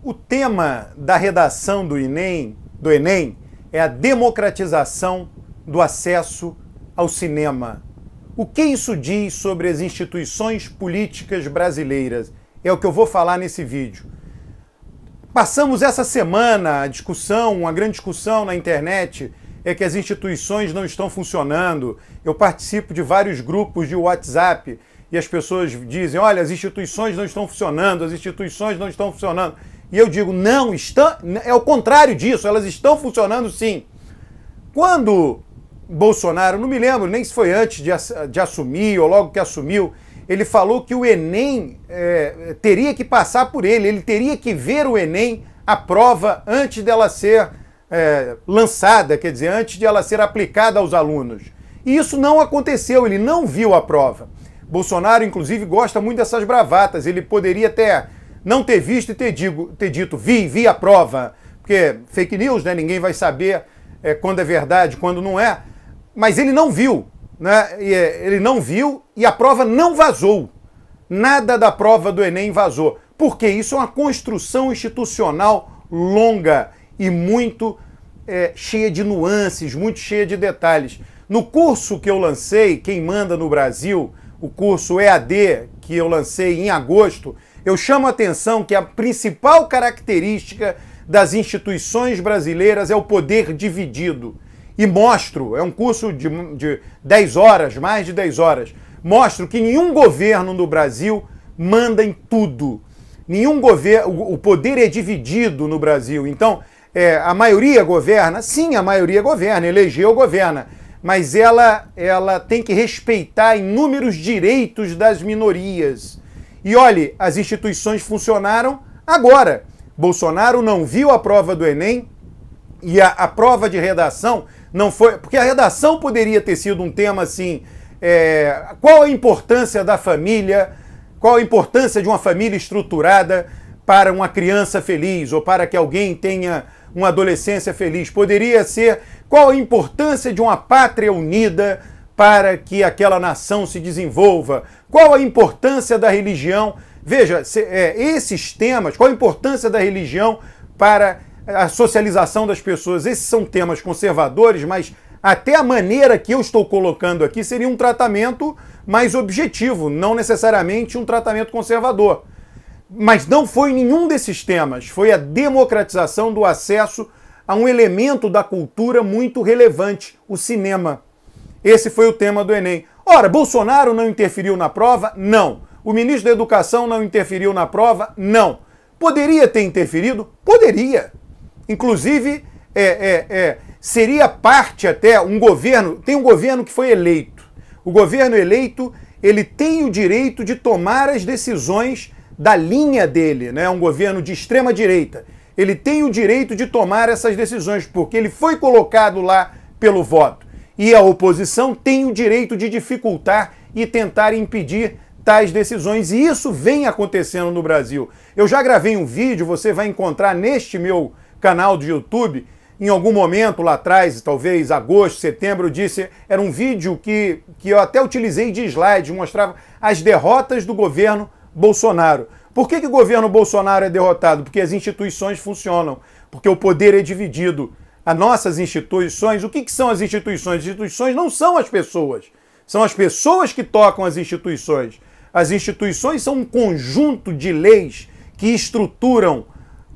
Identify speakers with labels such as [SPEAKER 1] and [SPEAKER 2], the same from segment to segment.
[SPEAKER 1] O tema da redação do Enem é a democratização do acesso ao cinema. O que isso diz sobre as instituições políticas brasileiras? É o que eu vou falar nesse vídeo. Passamos essa semana a discussão, uma grande discussão na internet, é que as instituições não estão funcionando. Eu participo de vários grupos de WhatsApp e as pessoas dizem, olha, as instituições não estão funcionando, as instituições não estão funcionando. E eu digo, não, é o contrário disso, elas estão funcionando sim. Quando Bolsonaro, não me lembro nem se foi antes de assumir ou logo que assumiu, ele falou que o Enem teria que passar por ele teria que ver o Enem, a prova, antes dela ser lançada, quer dizer, antes de ela ser aplicada aos alunos. E isso não aconteceu, ele não viu a prova. Bolsonaro, inclusive, gosta muito dessas bravatas, ele poderia até não ter visto e ter dito, vi a prova, porque fake news, né? Ninguém vai saber quando é verdade, quando não é, mas ele não viu, né? Ele não viu e a prova não vazou. Nada da prova do Enem vazou. Porque isso é uma construção institucional longa e muito cheia de nuances, muito cheia de detalhes. No curso que eu lancei, Quem Manda no Brasil, o curso EAD que eu lancei em agosto, eu chamo a atenção que a principal característica das instituições brasileiras é o poder dividido. E mostro, é um curso de 10 horas, mais de 10 horas, mostro que nenhum governo no Brasil manda em tudo. Nenhum governo, o poder é dividido no Brasil. Então, a maioria governa? Sim, a maioria governa, elegeu governa. Mas ela tem que respeitar inúmeros direitos das minorias. E olhe, as instituições funcionaram agora. Bolsonaro não viu a prova do Enem e a prova de redação não foi... Porque a redação poderia ter sido um tema assim, qual a importância da família, qual a importância de uma família estruturada para uma criança feliz ou para que alguém tenha uma adolescência feliz. Poderia ser qual a importância de uma pátria unida para que aquela nação se desenvolva. Qual a importância da religião? Veja, esses temas, qual a importância da religião para a socialização das pessoas? Esses são temas conservadores, mas até a maneira que eu estou colocando aqui seria um tratamento mais objetivo, não necessariamente um tratamento conservador. Mas não foi nenhum desses temas, foi a democratização do acesso a um elemento da cultura muito relevante, o cinema. Esse foi o tema do Enem. Ora, Bolsonaro não interferiu na prova? Não. O ministro da Educação não interferiu na prova? Não. Poderia ter interferido? Poderia. Inclusive, seria parte até um governo... Tem um governo que foi eleito. O governo eleito, ele tem o direito de tomar as decisões da linha dele, né? Um governo de extrema direita. Ele tem o direito de tomar essas decisões, porque ele foi colocado lá pelo voto. E a oposição tem o direito de dificultar e tentar impedir tais decisões. E isso vem acontecendo no Brasil. Eu já gravei um vídeo, você vai encontrar neste meu canal do YouTube, em algum momento lá atrás, talvez agosto, setembro, eu disse, era um vídeo que eu até utilizei de slide, mostrava as derrotas do governo Bolsonaro. Por que o governo Bolsonaro é derrotado? Porque as instituições funcionam, porque o poder é dividido. As nossas instituições, o que são as instituições? As instituições não são as pessoas, são as pessoas que tocam as instituições. As instituições são um conjunto de leis que estruturam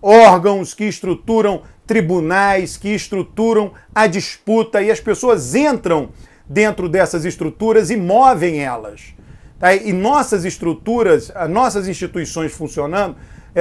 [SPEAKER 1] órgãos, que estruturam tribunais, que estruturam a disputa e as pessoas entram dentro dessas estruturas e movem elas. Tá? E nossas estruturas, as nossas instituições funcionando,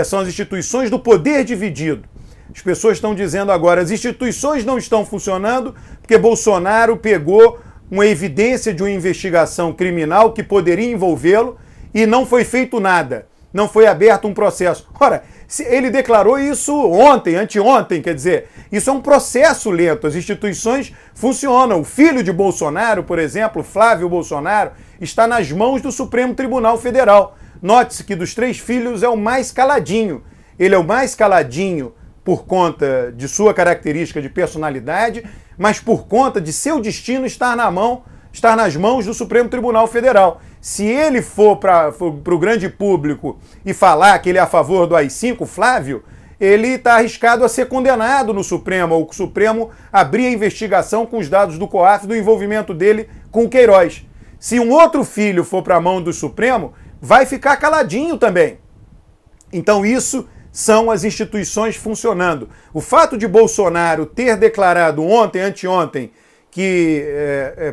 [SPEAKER 1] são as instituições do poder dividido. As pessoas estão dizendo agora, as instituições não estão funcionando porque Bolsonaro pegou uma evidência de uma investigação criminal que poderia envolvê-lo e não foi feito nada. Não foi aberto um processo. Ora, ele declarou isso ontem, anteontem, quer dizer, isso é um processo lento, as instituições funcionam. O filho de Bolsonaro, por exemplo, Flávio Bolsonaro, está nas mãos do Supremo Tribunal Federal. Note-se que dos 3 filhos é o mais caladinho. Ele é o mais caladinho por conta de sua característica de personalidade, mas por conta de seu destino estar nas mãos do Supremo Tribunal Federal. Se ele for para o grande público e falar que ele é a favor do AI-5, Flávio, ele está arriscado a ser condenado no Supremo, ou o Supremo abrir a investigação com os dados do COAF do envolvimento dele com o Queiroz. Se um outro filho for para a mão do Supremo, vai ficar caladinho também. Então isso são as instituições funcionando. O fato de Bolsonaro ter declarado ontem, anteontem, que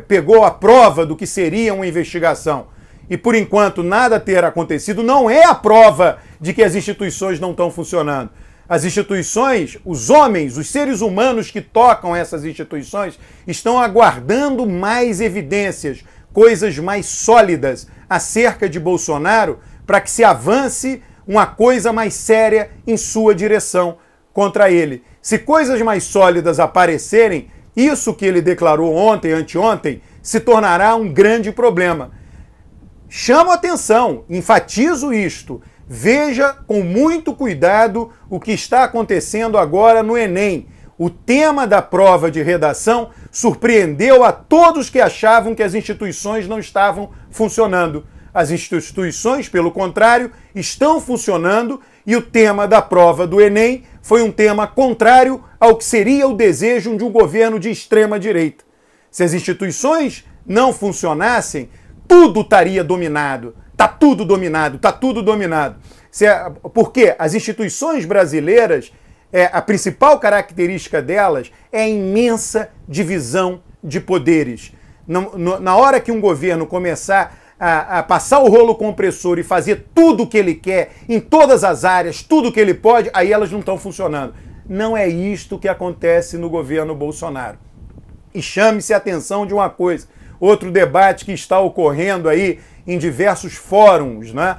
[SPEAKER 1] pegou a prova do que seria uma investigação e por enquanto nada ter acontecido, não é a prova de que as instituições não estão funcionando. As instituições, os homens, os seres humanos que tocam essas instituições estão aguardando mais evidências, coisas mais sólidas acerca de Bolsonaro para que se avance uma coisa mais séria em sua direção contra ele. Se coisas mais sólidas aparecerem, isso que ele declarou ontem, anteontem, se tornará um grande problema. Chamo a atenção, enfatizo isto. Veja com muito cuidado o que está acontecendo agora no Enem. O tema da prova de redação surpreendeu a todos que achavam que as instituições não estavam funcionando. As instituições, pelo contrário, estão funcionando e o tema da prova do Enem foi um tema contrário ao que seria o desejo de um governo de extrema-direita. Se as instituições não funcionassem, tudo estaria dominado. Está tudo dominado, está tudo dominado. Porque as instituições brasileiras, a principal característica delas é a imensa divisão de poderes. Na hora que um governo começar a passar o rolo compressor e fazer tudo o que ele quer, em todas as áreas, tudo o que ele pode, aí elas não estão funcionando. Não é isto que acontece no governo Bolsonaro. E chame-se a atenção de uma coisa, outro debate que está ocorrendo aí em diversos fóruns, né?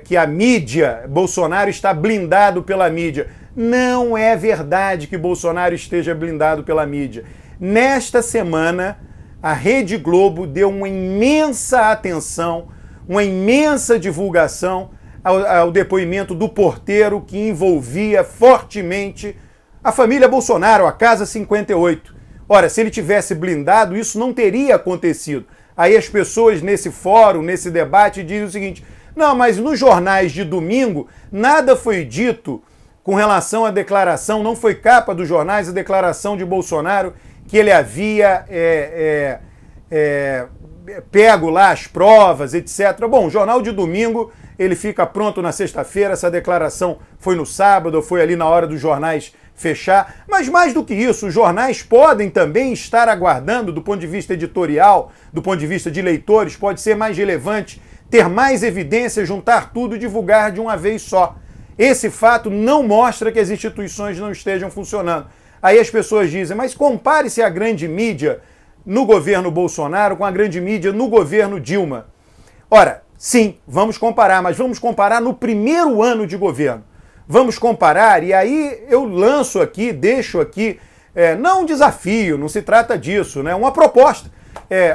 [SPEAKER 1] Que a mídia, Bolsonaro está blindado pela mídia. Não é verdade que Bolsonaro esteja blindado pela mídia. Nesta semana, a Rede Globo deu uma imensa atenção, uma imensa divulgação ao depoimento do porteiro que envolvia fortemente a família Bolsonaro, a Casa 58. Ora, se ele tivesse blindado, isso não teria acontecido. Aí as pessoas nesse fórum, nesse debate, dizem o seguinte: não, mas nos jornais de domingo nada foi dito com relação à declaração, não foi capa dos jornais a declaração de Bolsonaro que ele havia pego lá as provas, etc. Bom, o jornal de domingo ele fica pronto na sexta-feira, essa declaração foi no sábado, foi ali na hora dos jornais fechar, mas mais do que isso, os jornais podem também estar aguardando, do ponto de vista editorial, do ponto de vista de leitores, pode ser mais relevante ter mais evidência, juntar tudo e divulgar de uma vez só. Esse fato não mostra que as instituições não estejam funcionando. Aí as pessoas dizem, mas compare-se a grande mídia no governo Bolsonaro com a grande mídia no governo Dilma. Ora, sim, vamos comparar, mas vamos comparar no primeiro ano de governo. Vamos comparar, e aí eu lanço aqui, deixo aqui, não um desafio, não se trata disso, né? Uma proposta.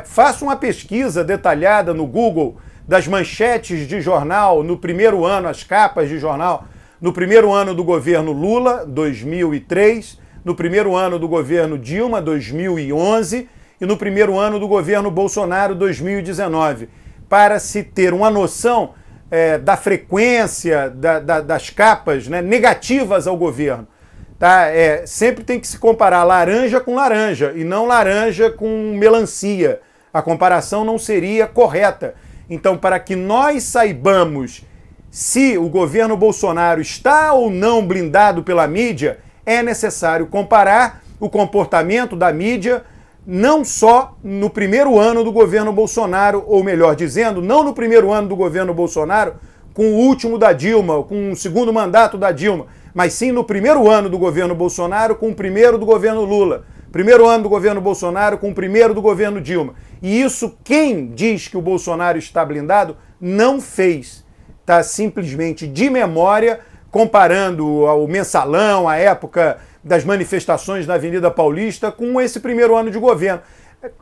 [SPEAKER 1] Faça uma pesquisa detalhada no Google das manchetes de jornal no primeiro ano, as capas de jornal, no primeiro ano do governo Lula, 2003, no primeiro ano do governo Dilma, 2011, e no primeiro ano do governo Bolsonaro, 2019, para se ter uma noção da frequência das capas, né, negativas ao governo. Tá? Sempre tem que se comparar laranja com laranja e não laranja com melancia. A comparação não seria correta. Então, para que nós saibamos se o governo Bolsonaro está ou não blindado pela mídia, é necessário comparar o comportamento da mídia não só no primeiro ano do governo Bolsonaro, ou melhor dizendo, não no primeiro ano do governo Bolsonaro com o último da Dilma, com o segundo mandato da Dilma, mas sim no primeiro ano do governo Bolsonaro com o primeiro do governo Lula, primeiro ano do governo Bolsonaro com o primeiro do governo Dilma. E isso, quem diz que o Bolsonaro está blindado, não fez. Está simplesmente de memória, comparando ao mensalão, a época das manifestações na Avenida Paulista, com esse primeiro ano de governo.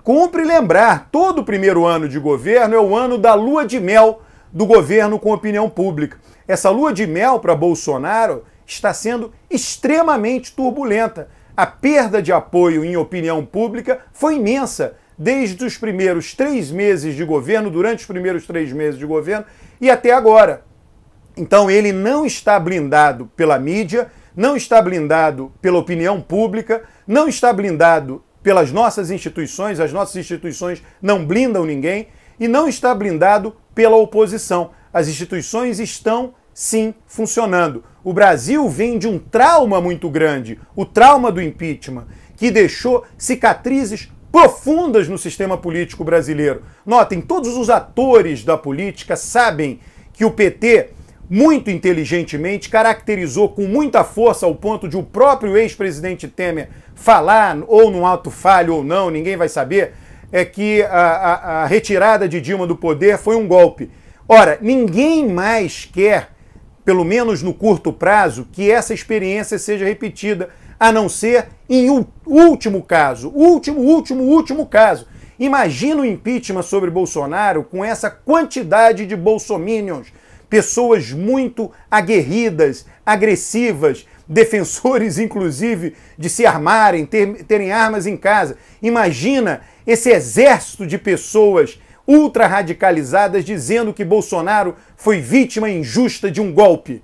[SPEAKER 1] Cumpre lembrar, todo primeiro ano de governo é o ano da lua de mel do governo com a opinião pública. Essa lua de mel para Bolsonaro está sendo extremamente turbulenta. A perda de apoio em opinião pública foi imensa, desde os primeiros 3 meses de governo, durante os primeiros 3 meses de governo e até agora. Então ele não está blindado pela mídia, não está blindado pela opinião pública, não está blindado pelas nossas instituições, as nossas instituições não blindam ninguém, e não está blindado pela oposição. As instituições estão, sim, funcionando. O Brasil vem de um trauma muito grande, o trauma do impeachment, que deixou cicatrizes profundas no sistema político brasileiro. Notem, todos os atores da política sabem que o PT, muito inteligentemente, caracterizou com muita força ao ponto de o próprio ex-presidente Temer falar, ou num ato falho ou não, ninguém vai saber, é que a retirada de Dilma do poder foi um golpe. Ora, ninguém mais quer, pelo menos no curto prazo, que essa experiência seja repetida, a não ser em último caso, último caso. Imagina o impeachment sobre Bolsonaro com essa quantidade de bolsominions, pessoas muito aguerridas, agressivas, defensores, inclusive, de se armarem, terem armas em casa. Imagina esse exército de pessoas ultra-radicalizadas dizendo que Bolsonaro foi vítima injusta de um golpe.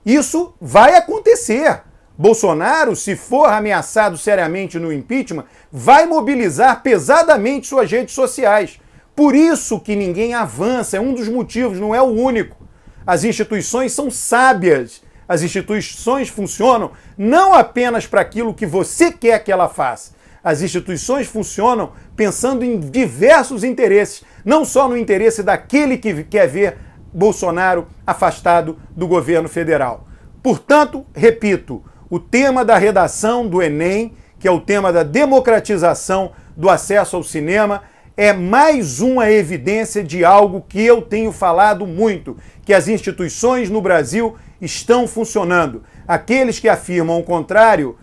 [SPEAKER 1] Isso vai acontecer. Bolsonaro, se for ameaçado seriamente no impeachment, vai mobilizar pesadamente suas redes sociais. Por isso que ninguém avança, é um dos motivos, não é o único. As instituições são sábias. As instituições funcionam não apenas para aquilo que você quer que ela faça. As instituições funcionam pensando em diversos interesses, não só no interesse daquele que quer ver Bolsonaro afastado do governo federal. Portanto, repito, o tema da redação do Enem, que é o tema da democratização do acesso ao cinema, é mais uma evidência de algo que eu tenho falado muito, que as instituições no Brasil estão funcionando. Aqueles que afirmam o contrário,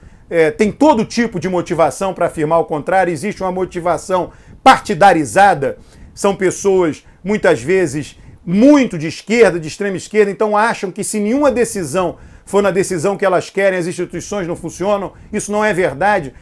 [SPEAKER 1] tem todo tipo de motivação para afirmar o contrário, existe uma motivação partidarizada, são pessoas, muitas vezes, muito de esquerda, de extrema esquerda, então acham que se nenhuma decisão for na decisão que elas querem, as instituições não funcionam. Isso não é verdade.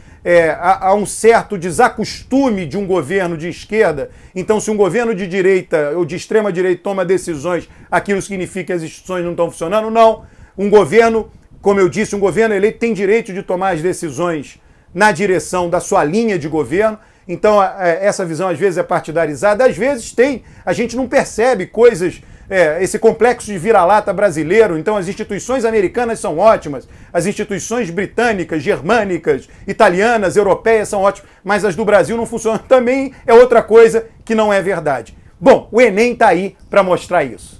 [SPEAKER 1] Há um certo desacostume de um governo de esquerda. Então, se um governo de direita ou de extrema direita toma decisões, aquilo significa que as instituições não estão funcionando? Não. Um governo, como eu disse, um governo eleito tem direito de tomar as decisões na direção da sua linha de governo. Então, essa visão às vezes é partidarizada, às vezes tem. A gente não percebe coisas, esse complexo de vira-lata brasileiro. Então, as instituições americanas são ótimas, as instituições britânicas, germânicas, italianas, europeias são ótimas, mas as do Brasil não funcionam. Também é outra coisa que não é verdade. Bom, o Enem está aí para mostrar isso.